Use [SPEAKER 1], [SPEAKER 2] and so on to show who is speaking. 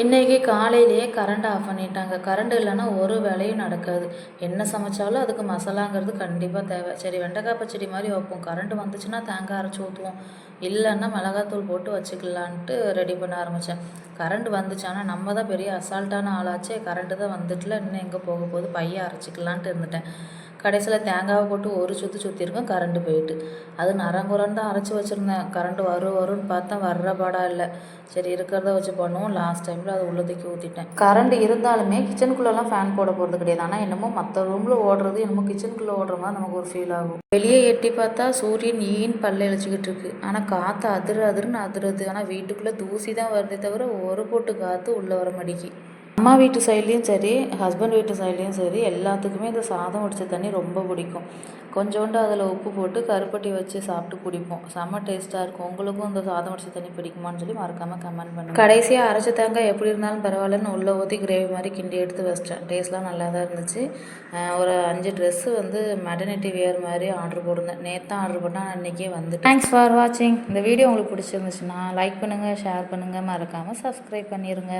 [SPEAKER 1] இன்றைக்கி காலையிலேயே current off பண்ணிட்டாங்க. கரண்ட் இல்லைன்னா ஒரு வேலையும் நடக்காது. என்ன சமைச்சாலும் அதுக்கு மசாலாங்கிறது கண்டிப்பாக தேவை. சரி வெண்டைக்காய் பச்சடி மாதிரி வைப்போம். கரண்ட் வந்துச்சுன்னா தேங்காய் அரைச்சி ஊற்றுவோம். இல்லைன்னா மிளகாத்தூள் போட்டு வச்சுக்கலான்ட்டு ரெடி பண்ண ஆரம்பித்தேன். கரண்ட் வந்துச்சு. ஆனால் நம்ம தான் பெரிய அசால்ட்டான ஆளாச்சே. கரண்ட்டு தான் வந்துட்டுல, இன்னும் எங்கே போக போகுது, பையன் அரைச்சிக்கலான்ட்டு இருந்துட்டேன். கடைசியில் தேங்காவை போட்டு ஒரு சுற்றிருக்கோம், கரண்ட்டு போயிட்டு. அது நரங்குறன்னு தான் அரைச்சி வச்சுருந்தேன். கரண்ட்டு வரும்னு பார்த்தா வர்ற பாடாக இல்லை. சரி இருக்கிறத வச்சு பண்ணுவோம். லாஸ்ட் டைமில் அதை உள்ள தூக்கி ஊற்றிட்டேன். கரண்ட் இருந்தாலுமே கிச்சனுக்குள்ளெல்லாம் ஃபேன் போட போகிறது கிடையாது. ஆனால் என்னமோ மற்ற ரூமில் ஓடுறது என்னமோ கிச்சனுக்குள்ளே ஓடுற மாதிரி நமக்கு ஒரு ஃபீல் ஆகும். வெளியே எட்டி பார்த்தா சூரியன் பல்ல இழைச்சிக்கிட்டு இருக்கு. ஆனால் காற்று அதிருன்னு அதிருது. ஆனால் வீட்டுக்குள்ளே தூசி தான் வருதே தவிர ஒரு போட்டு காற்று உள்ளே வர மாட்டேங்கி. அம்மா வீட்டு சைட்லேயும் சரி, ஹஸ்பண்ட் வீட்டு சைட்லேயும் சரி, எல்லாத்துக்குமே இந்த சாதம் வடித்த தண்ணி ரொம்ப பிடிக்கும். கொஞ்சோண்டு அதில் உப்பு போட்டு கருப்பட்டி வச்சு சாப்பிட்டு குடிப்போம். செம்ம டேஸ்ட்டாக இருக்கும். உங்களுக்கும் இந்த சாதம் வடித்த தண்ணி பிடிக்குமான்னு சொல்லி மறக்காமல் கமெண்ட் பண்ணுங்கள். கடைசியாக அரைச்ச தேங்காய் எப்படி இருந்தாலும் பரவாயில்லன்னு உள்ளே ஊற்றி கிரேவி மாதிரி கிண்டி எடுத்து வச்சிட்டேன். டேஸ்ட்லாம் நல்லா தான் இருந்துச்சு. ஒரு 5 ட்ரெஸ்ஸு வந்து மெட்டர்னிட்டி வியர் மாதிரி ஆர்டர் போட்டிருந்தேன். நேற்று தான் ஆர்டர் போட்டேன், நான் இன்றைக்கே வந்து. தேங்க்ஸ் ஃபார் வாட்சிங். இந்த வீடியோ உங்களுக்கு பிடிச்சிருந்துச்சுன்னா லைக் பண்ணுங்கள், ஷேர் பண்ணுங்கள், மறக்காமல் சப்ஸ்கிரைப் பண்ணிடுங்க.